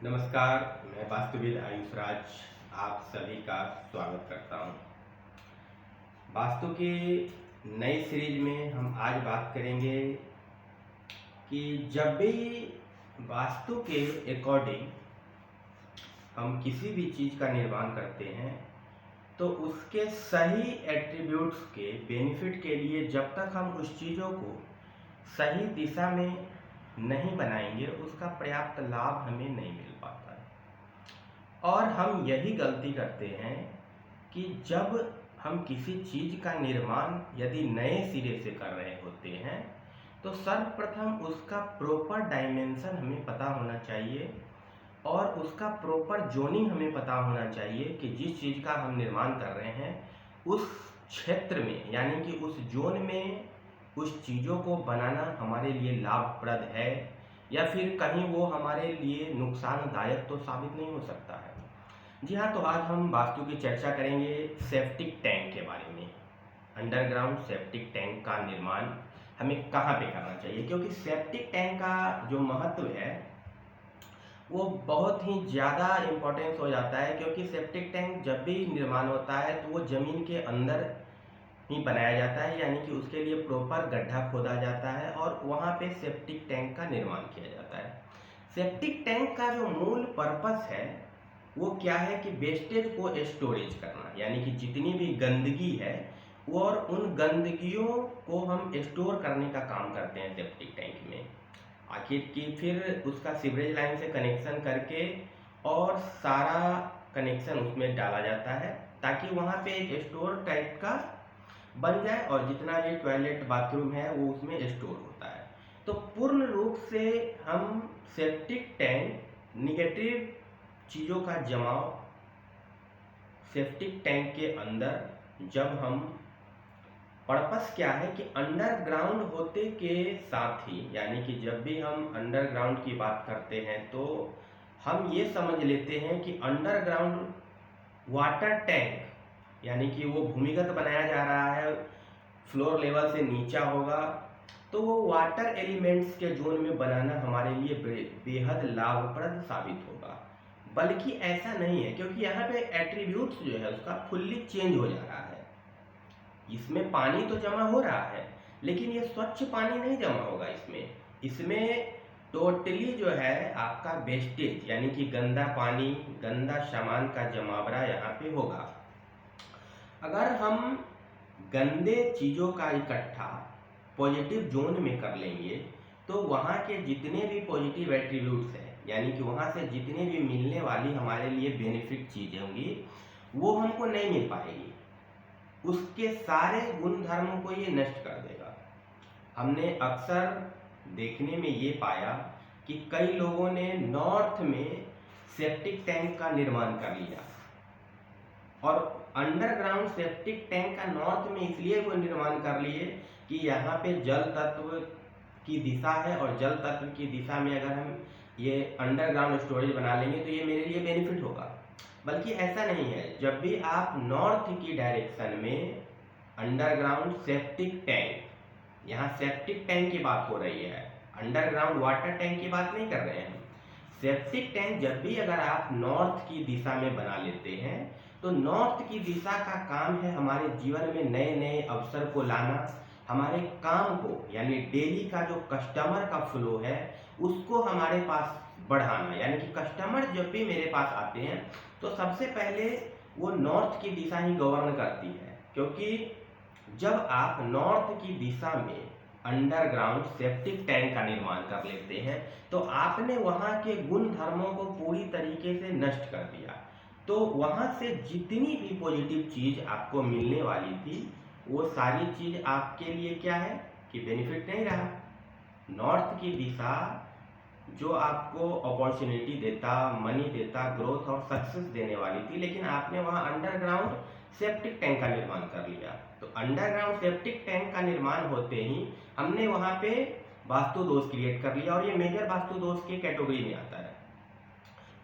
नमस्कार, मैं वास्तुविद आयुष राज आप सभी का स्वागत करता हूं। वास्तु की नई सीरीज में हम आज बात करेंगे कि जब भी वास्तु के अकॉर्डिंग हम किसी भी चीज़ का निर्माण करते हैं तो उसके सही एट्रीब्यूट्स के बेनिफिट के लिए जब तक हम उस चीज़ों को सही दिशा में नहीं बनाएंगे उसका पर्याप्त लाभ हमें नहीं मिल पाता है। और हम यही गलती करते हैं कि जब हम किसी चीज़ का निर्माण यदि नए सिरे से कर रहे होते हैं तो सर्वप्रथम उसका प्रॉपर डायमेंशन हमें पता होना चाहिए और उसका प्रॉपर जोनिंग हमें पता होना चाहिए कि जिस चीज़ का हम निर्माण कर रहे हैं उस क्षेत्र में यानी कि उस जोन में उस चीज़ों को बनाना हमारे लिए लाभप्रद है या फिर कहीं वो हमारे लिए नुकसानदायक तो साबित नहीं हो सकता है। जी हाँ, तो आज हम वास्तु की चर्चा करेंगे सेप्टिक टैंक के बारे में। अंडरग्राउंड सेप्टिक टैंक का निर्माण हमें कहाँ पे करना चाहिए, क्योंकि सेप्टिक टैंक का जो महत्व है वो बहुत ही ज़्यादा इम्पोर्टेंस हो जाता है, क्योंकि सेप्टिक टैंक जब भी निर्माण होता है तो वो ज़मीन के अंदर ही बनाया जाता है, यानी कि उसके लिए प्रॉपर गड्ढा खोदा जाता है और वहाँ पे सेप्टिक टैंक का निर्माण किया जाता है। सेप्टिक टैंक का जो मूल पर्पस है वो क्या है कि वेस्टेज को स्टोरेज करना, यानी कि जितनी भी गंदगी है वो और उन गंदगियों को हम स्टोर करने का काम करते हैं सेप्टिक टैंक में। आखिर की फिर उसका सीवरेज लाइन से कनेक्शन करके और सारा कनेक्शन उसमें डाला जाता है ताकि वहाँ पे एक स्टोर टाइप का बन जाए और जितना भी टॉयलेट बाथरूम है वो उसमें स्टोर होता है। तो पूर्ण रूप से हम सेप्टिक टैंक निगेटिव चीज़ों का जमाव सेप्टिक टैंक के अंदर जब हम पर्पस क्या है कि अंडरग्राउंड होते के साथ ही, यानी कि जब भी हम अंडरग्राउंड की बात करते हैं तो हम ये समझ लेते हैं कि अंडरग्राउंड वाटर टैंक यानी कि वो भूमिगत बनाया जा रहा है, फ्लोर लेवल से नीचा होगा, तो वो वाटर एलिमेंट्स के जोन में बनाना हमारे लिए बेहद लाभप्रद साबित होगा। बल्कि ऐसा नहीं है, क्योंकि यहाँ पे एट्रीब्यूट्स जो है उसका फुल्ली चेंज हो जा रहा है। इसमें पानी तो जमा हो रहा है लेकिन ये स्वच्छ पानी नहीं जमा होगा। इसमें टोटली जो है आपका वेस्टेज यानी कि गंदा पानी, गंदा सामान का जमावड़ा यहाँ पे होगा। अगर हम गंदे चीज़ों का इकट्ठा पॉजिटिव जोन में कर लेंगे तो वहाँ के जितने भी पॉजिटिव एट्रीब्यूट्स हैं, यानी कि वहाँ से जितने भी मिलने वाली हमारे लिए बेनिफिट चीज़ें होंगी वो हमको नहीं मिल पाएगी। उसके सारे गुण धर्म को ये नष्ट कर देगा। हमने अक्सर देखने में ये पाया कि कई लोगों ने नॉर्थ में सेप्टिक टैंक का निर्माण कर लिया और अंडरग्राउंड सेप्टिक टैंक का नॉर्थ में इसलिए वो निर्माण कर लिए कि यहाँ पे जल तत्व की दिशा है और जल तत्व की दिशा में अगर हम ये अंडरग्राउंड स्टोरेज बना लेंगे तो ये मेरे लिए बेनिफिट होगा। बल्कि ऐसा नहीं है। जब भी आप नॉर्थ की डायरेक्शन में अंडरग्राउंड सेप्टिक टैंक, यहाँ सेप्टिक टैंक की बात हो रही है, अंडरग्राउंड वाटर टैंक की बात नहीं कर रहे हैं। सेप्टिक टैंक जब भी अगर आप नॉर्थ की दिशा में बना लेते हैं तो नॉर्थ की दिशा का काम है हमारे जीवन में नए नए अवसर को लाना, हमारे काम को यानी डेली का जो कस्टमर का फ्लो है उसको हमारे पास बढ़ाना। यानी कि कस्टमर जब भी मेरे पास आते हैं तो सबसे पहले वो नॉर्थ की दिशा ही गवर्न करती है, क्योंकि जब आप नॉर्थ की दिशा में अंडरग्राउंड सेप्टिक टैंक का निर्माण कर लेते हैं तो आपने वहाँ के गुण धर्मों को पूरी तरीके से नष्ट कर दिया। तो वहाँ से जितनी भी पॉजिटिव चीज़ आपको मिलने वाली थी वो सारी चीज़ आपके लिए क्या है कि बेनिफिट नहीं रहा। नॉर्थ की दिशा जो आपको अपॉर्चुनिटी देता, मनी देता, ग्रोथ और सक्सेस देने वाली थी, लेकिन आपने वहाँ अंडरग्राउंड सेप्टिक टैंक का निर्माण कर लिया। तो अंडरग्राउंड सेप्टिक टैंक का निर्माण होते ही हमने वहाँ पे वास्तु दोष क्रिएट कर लिया और ये मेजर वास्तु दोष के कैटेगरी में आता है।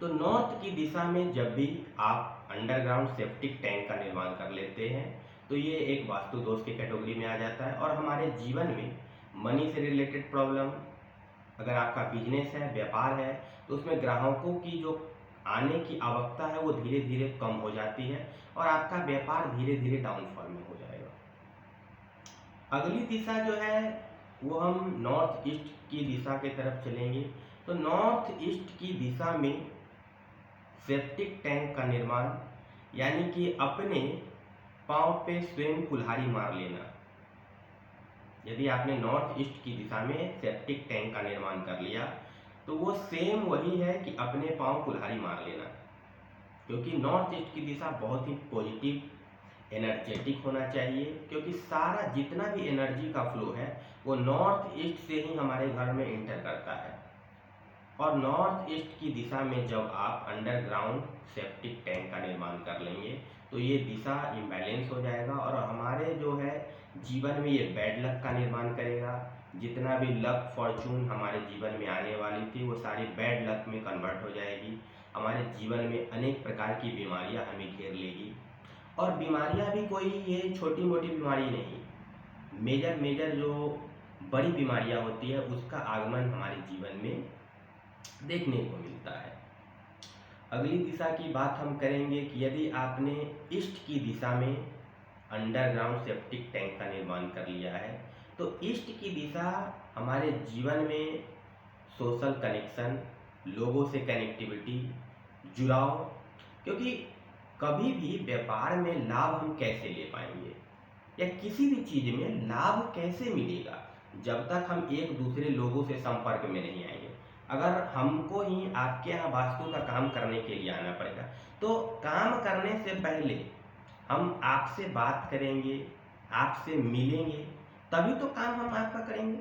तो नॉर्थ की दिशा में जब भी आप अंडरग्राउंड सेप्टिक टैंक का निर्माण कर लेते हैं तो ये एक वास्तु दोष के कैटेगरी में आ जाता है और हमारे जीवन में मनी से रिलेटेड प्रॉब्लम, अगर आपका बिजनेस है, व्यापार है, तो उसमें ग्राहकों की जो आने की आवश्यकता है वो धीरे धीरे कम हो जाती है और आपका व्यापार धीरे धीरे डाउनफॉल में हो जाएगा। अगली दिशा जो है वो हम नॉर्थ ईस्ट की दिशा की तरफ चलेंगे। तो नॉर्थ ईस्ट की दिशा में सेप्टिक टैंक का निर्माण, यानी कि अपने पांव पे स्वयं कुल्हाड़ी मार लेना। यदि आपने नॉर्थ ईस्ट की दिशा में सेप्टिक टैंक का निर्माण कर लिया तो वो सेम वही है कि अपने पांव कुल्हाड़ी मार लेना, क्योंकि नॉर्थ ईस्ट की दिशा बहुत ही पॉजिटिव एनर्जेटिक होना चाहिए, क्योंकि सारा जितना भी एनर्जी का फ्लो है वो नॉर्थ ईस्ट से ही हमारे घर में इंटर करता है। और नॉर्थ ईस्ट की दिशा में जब आप अंडरग्राउंड सेप्टिक टैंक का निर्माण कर लेंगे तो ये दिशा इम्बैलेंस हो जाएगा और हमारे जो है जीवन में ये बैड लक का निर्माण करेगा। जितना भी लक फॉर्चून हमारे जीवन में आने वाली थी वो सारी बैड लक में कन्वर्ट हो जाएगी। हमारे जीवन में अनेक प्रकार की बीमारियां हमें घेर लेगी, और बीमारियां भी कोई ये छोटी मोटी बीमारी नहीं, मेजर मेजर जो बड़ी बीमारियां होती है उसका आगमन हमारे जीवन में देखने को मिलता है। अगली दिशा की बात हम करेंगे कि यदि आपने ईस्ट की दिशा में अंडरग्राउंड सेप्टिक टैंक का निर्माण कर लिया है तो ईस्ट की दिशा हमारे जीवन में सोशल कनेक्शन, लोगों से कनेक्टिविटी, जुड़ाव, क्योंकि कभी भी व्यापार में लाभ हम कैसे ले पाएंगे या किसी भी चीज़ में लाभ कैसे मिलेगा जब तक हम एक दूसरे लोगों से संपर्क में नहीं आएंगे। अगर हमको ही आपके यहाँ वास्तु का काम करने के लिए आना पड़ेगा तो काम करने से पहले हम आपसे बात करेंगे, आपसे मिलेंगे, तभी तो काम हम आपका करेंगे।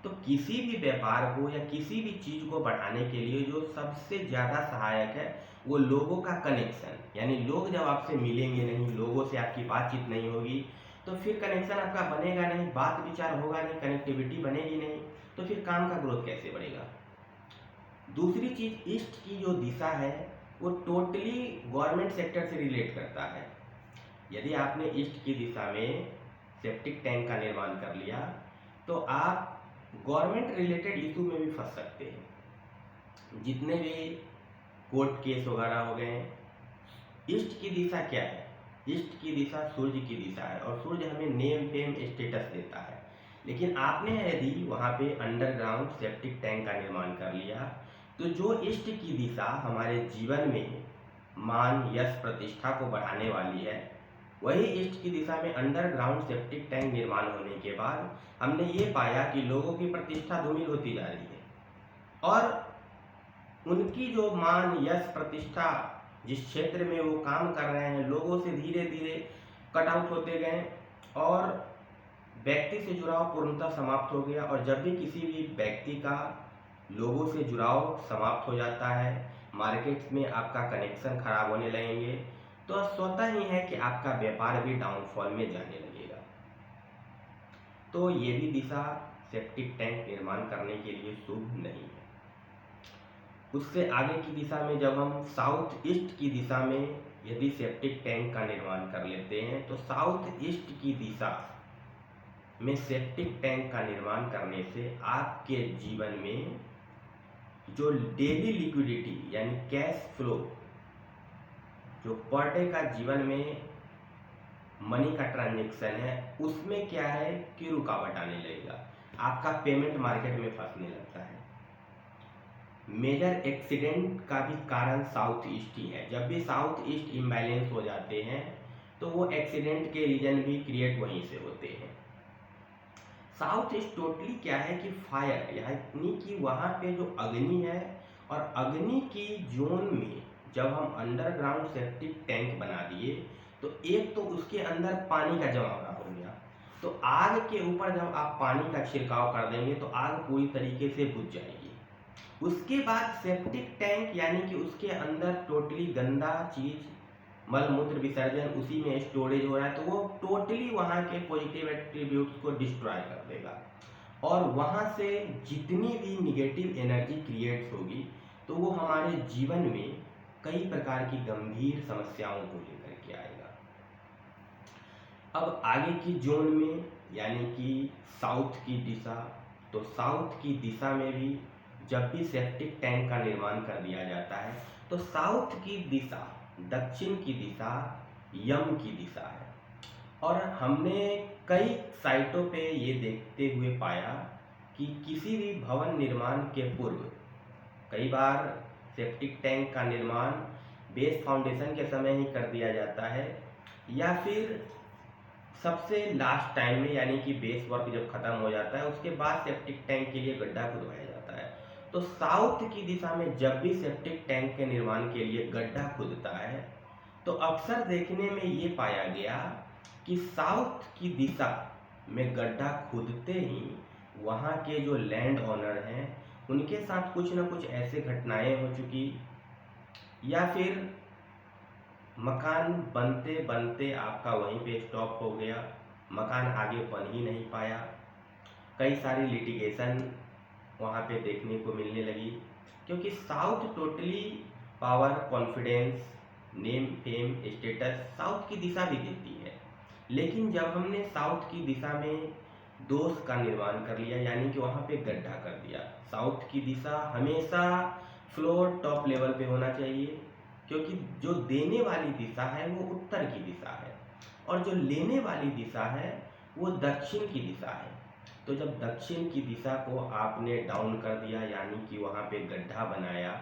तो किसी भी व्यापार को या किसी भी चीज़ को बढ़ाने के लिए जो सबसे ज़्यादा सहायक है वो लोगों का कनेक्शन, यानी लोग जब आपसे मिलेंगे नहीं, लोगों से आपकी बातचीत नहीं होगी तो फिर कनेक्शन आपका बनेगा नहीं, बात विचार होगा नहीं, कनेक्टिविटी बनेगी नहीं, तो फिर काम का ग्रोथ कैसे बढ़ेगा। दूसरी चीज़, ईस्ट की जो दिशा है वो टोटली गवर्नमेंट सेक्टर से रिलेट करता है। यदि आपने ईस्ट की दिशा में सेप्टिक टैंक का निर्माण कर लिया तो आप गवर्नमेंट रिलेटेड इशू में भी फंस सकते हैं। जितने भी कोर्ट केस वगैरह हो गए, ईस्ट की दिशा क्या है? ईस्ट की दिशा सूर्य की दिशा है और सूर्य हमें नेम फेम स्टेटस देता है। लेकिन आपने यदि वहाँ पे अंडरग्राउंड सेप्टिक टैंक का निर्माण कर लिया तो जो ईस्ट की दिशा हमारे जीवन में मान, यश, प्रतिष्ठा को बढ़ाने वाली है, वही ईस्ट की दिशा में अंडरग्राउंड सेप्टिक टैंक निर्माण होने के बाद हमने ये पाया कि लोगों की प्रतिष्ठा धूमिल होती जा रही है और उनकी जो मान, यश, प्रतिष्ठा जिस क्षेत्र में वो काम कर रहे हैं लोगों से धीरे धीरे कट आउट होते गए और व्यक्ति से जुड़ाव पूर्णतः समाप्त हो गया। और जब भी किसी भी व्यक्ति का लोगों से जुड़ाव समाप्त हो जाता है, मार्केट्स में आपका कनेक्शन खराब होने लगेंगे, तो स्वतः ही है कि आपका व्यापार भी डाउनफॉल में जाने लगेगा। तो ये भी दिशा सेप्टिक टैंक निर्माण करने के लिए शुभ नहीं है। उससे आगे की दिशा में जब हम साउथ ईस्ट की दिशा में यदि सेप्टिक टैंक का निर्माण कर लेते हैं तो साउथ ईस्ट की दिशा में सेप्टिक टैंक का निर्माण करने से आपके जीवन में जो डेली लिक्विडिटी यानी कैश फ्लो, जो पर डे का जीवन में मनी का ट्रांजेक्शन है, उसमें क्या है कि रुकावट आने लगेगा, आपका पेमेंट मार्केट में फंसने लगता है। मेजर एक्सीडेंट का भी कारण साउथ ईस्ट ही है। जब भी साउथ ईस्ट इम्बैलेंस हो जाते हैं तो वो एक्सीडेंट के रीजन भी क्रिएट वहीं से होते हैं। साउथ ईस्ट टोटली क्या है कि फायर, यानी कि वहाँ पे जो अग्नि है और अग्नि की जोन में जब हम अंडरग्राउंड सेप्टिक टैंक बना दिए तो एक तो उसके अंदर पानी का जमावड़ा हो गया, तो आग के ऊपर जब आप पानी का छिड़काव कर देंगे तो आग पूरी तरीके से बुझ जाएगी। उसके बाद सेप्टिक टैंक यानी कि उसके अंदर टोटली गंदा चीज, मल मूत्र विसर्जन उसी में स्टोरेज हो रहा है, तो वो टोटली वहाँ के पॉजिटिव एट्रीब्यूट्स को डिस्ट्रॉय कर देगा और वहाँ से जितनी भी निगेटिव एनर्जी क्रिएट्स होगी तो वो हमारे जीवन में कई प्रकार की गंभीर समस्याओं को लेकर के आएगा। अब आगे की जोन में यानी कि साउथ की दिशा, तो साउथ की दिशा में भी जब भी सेप्टिक टैंक का निर्माण कर दिया जाता है तो साउथ की दिशा, दक्षिण की दिशा यम की दिशा है। और हमने कई साइटों पे ये देखते हुए पाया कि किसी भी भवन निर्माण के पूर्व कई बार सेप्टिक टैंक का निर्माण बेस फाउंडेशन के समय ही कर दिया जाता है, या फिर सबसे लास्ट टाइम में, यानी कि बेस वर्क जब खत्म हो जाता है उसके बाद सेप्टिक टैंक के लिए गड्ढा खुदवाया जाता है। तो साउथ की दिशा में जब भी सेप्टिक टैंक के निर्माण के लिए गड्ढा खुदता है तो अक्सर देखने में ये पाया गया कि साउथ की दिशा में गड्ढा खुदते ही वहाँ के जो लैंड ऑनर हैं उनके साथ कुछ न कुछ ऐसे घटनाएं हो चुकी, या फिर मकान बनते बनते आपका वहीं पे स्टॉप हो गया, मकान आगे बन ही नहीं पाया। कई सारी लिटिगेशन वहाँ पे देखने को मिलने लगी, क्योंकि south totally power, confidence, name, fame, status south की दिशा भी देती है। लेकिन जब हमने साउथ की दिशा में दोष का निर्माण कर लिया, यानी कि वहाँ पे गड्ढा कर दिया, साउथ की दिशा हमेशा फ्लोर टॉप लेवल पे होना चाहिए, क्योंकि जो देने वाली दिशा है वो उत्तर की दिशा है और जो लेने वाली दिशा है वो दक्षिण की दिशा है। तो जब दक्षिण की दिशा को आपने डाउन कर दिया, यानी कि वहाँ पे गड्ढा बनाया,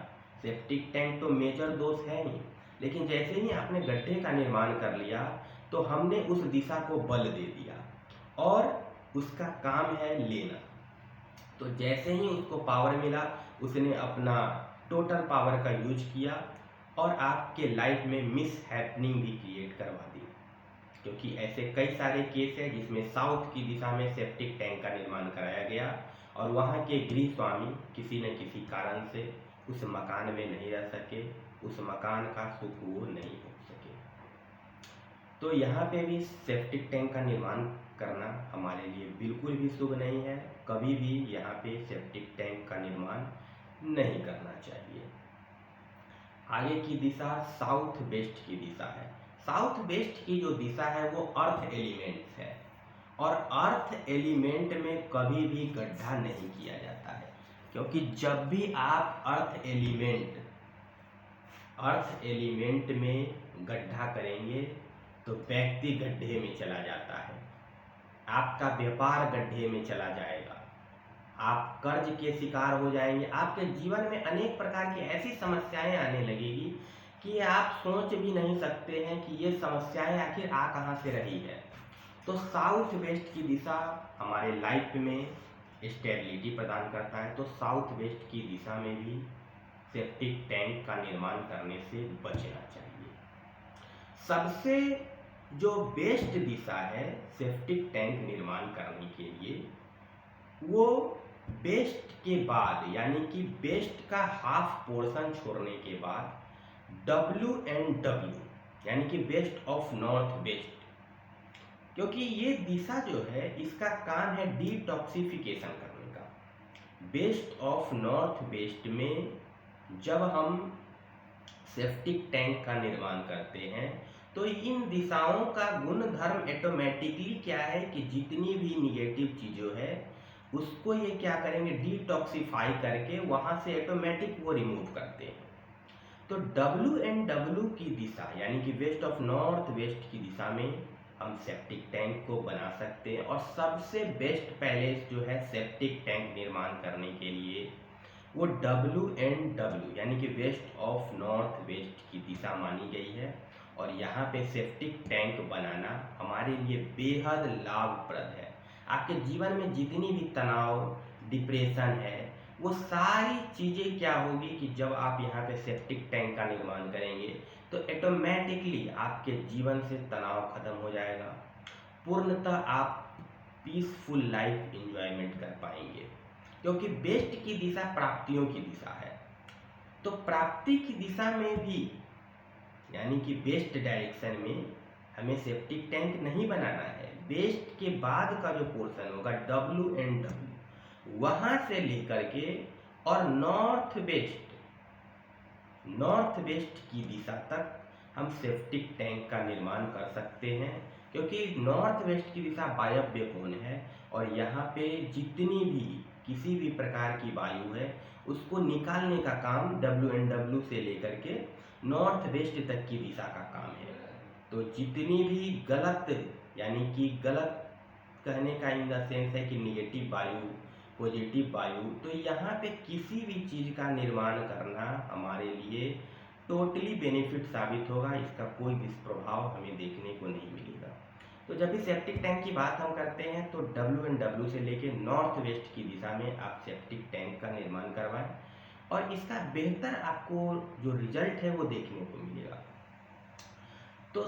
सेप्टिक टैंक तो मेजर दोष है ही, लेकिन जैसे ही आपने गड्ढे का निर्माण कर लिया तो हमने उस दिशा को बल दे दिया और उसका काम है लेना। तो जैसे ही उसको पावर मिला उसने अपना टोटल पावर का यूज किया और आपके लाइफ में मिस हैपनिंग भी क्रिएट करवा दी, क्योंकि ऐसे कई सारे केस हैं जिसमें साउथ की दिशा में सेप्टिक टैंक का निर्माण कराया गया और वहाँ के गृह स्वामी किसी न किसी कारण से उस मकान में नहीं रह सके, उस मकान का सुख वो नहीं हो सके। तो यहाँ पे भी सेप्टिक टैंक का निर्माण करना हमारे लिए बिल्कुल भी शुभ नहीं है, कभी भी यहाँ पे सेप्टिक टैंक का निर्माण नहीं करना चाहिए। आगे की दिशा साउथ वेस्ट की दिशा है। साउथ वेस्ट की जो दिशा है वो अर्थ एलिमेंट्स है और अर्थ एलिमेंट में कभी भी गड्ढा नहीं किया जाता है, क्योंकि जब भी आप अर्थ एलिमेंट में गड्ढा करेंगे तो व्यक्ति गड्ढे में चला जाता है, आपका व्यापार गड्ढे में चला जाएगा, आप कर्ज के शिकार हो जाएंगे, आपके जीवन में अनेक प्रकार की ऐसी समस्याएं आने लगेगी कि आप सोच भी नहीं सकते हैं कि ये समस्याएं आखिर आ कहाँ से रही है। तो साउथ वेस्ट की दिशा हमारे लाइफ में स्टेबिलिटी प्रदान करता है, तो साउथ वेस्ट की दिशा में भी सेप्टिक टैंक का निर्माण करने से बचना चाहिए। सबसे जो बेस्ट दिशा है सेप्टिक टैंक निर्माण करने के लिए, वो बेस्ट के बाद, यानी कि बेस्ट का हाफ पोर्शन छोड़ने के बाद WNW, यानी कि वेस्ट ऑफ नॉर्थ वेस्ट, क्योंकि ये दिशा जो है इसका काम है डिटॉक्सिफिकेशन करने का। वेस्ट ऑफ नॉर्थ वेस्ट में जब हम सेप्टिक टैंक का निर्माण करते हैं तो इन दिशाओं का गुण धर्म ऑटोमेटिकली क्या है कि जितनी भी निगेटिव चीज़ों है उसको ये क्या करेंगे, डिटॉक्सिफाई करके वहाँ से ऑटोमेटिक वो रिमूव करते हैं। तो WNW की दिशा, यानी कि वेस्ट ऑफ नॉर्थ वेस्ट की दिशा में हम सेप्टिक टैंक को बना सकते हैं। और सबसे बेस्ट पैलेस जो है सेप्टिक टैंक निर्माण करने के लिए वो WNW, यानी कि वेस्ट ऑफ नॉर्थ वेस्ट की दिशा मानी गई है। और यहाँ पे सेप्टिक टैंक बनाना हमारे लिए बेहद लाभप्रद है। आपके जीवन में जितनी भी तनाव, डिप्रेशन है, वो सारी चीज़ें क्या होगी कि जब आप यहाँ पे सेप्टिक टैंक का निर्माण करेंगे तो ऑटोमेटिकली आपके जीवन से तनाव खत्म हो जाएगा, पूर्णतः आप पीसफुल लाइफ एंजॉयमेंट कर पाएंगे। क्योंकि बेस्ट की दिशा प्राप्तियों की दिशा है, तो प्राप्ति की दिशा में भी, यानी कि बेस्ट डायरेक्शन में हमें सेप्टिक टैंक नहीं बनाना है। बेस्ट के बाद का जो पोर्शन होगा WNW, वहाँ से लेकर के और नॉर्थ वेस्ट की दिशा तक हम सेप्टिक टैंक का निर्माण कर सकते हैं, क्योंकि नॉर्थ वेस्ट की दिशा वायव्य कोण है और यहाँ पे जितनी भी किसी भी प्रकार की वायु है उसको निकालने का काम WNW से लेकर के नॉर्थ वेस्ट तक की दिशा का काम है। तो जितनी भी गलत, यानी कि गलत कहने का इन द सेंस है कि निगेटिव वायु, पॉजिटिव वायु, तो यहाँ पे किसी भी चीज़ का निर्माण करना हमारे लिए टोटली बेनिफिट साबित होगा, इसका कोई दुष्प्रभाव हमें देखने को नहीं मिलेगा। तो जब भी सेप्टिक टैंक की बात हम करते हैं तो WNW से लेके नॉर्थ वेस्ट की दिशा में आप सेप्टिक टैंक का निर्माण करवाएं और इसका बेहतर आपको जो रिजल्ट है वो देखने को मिलेगा। तो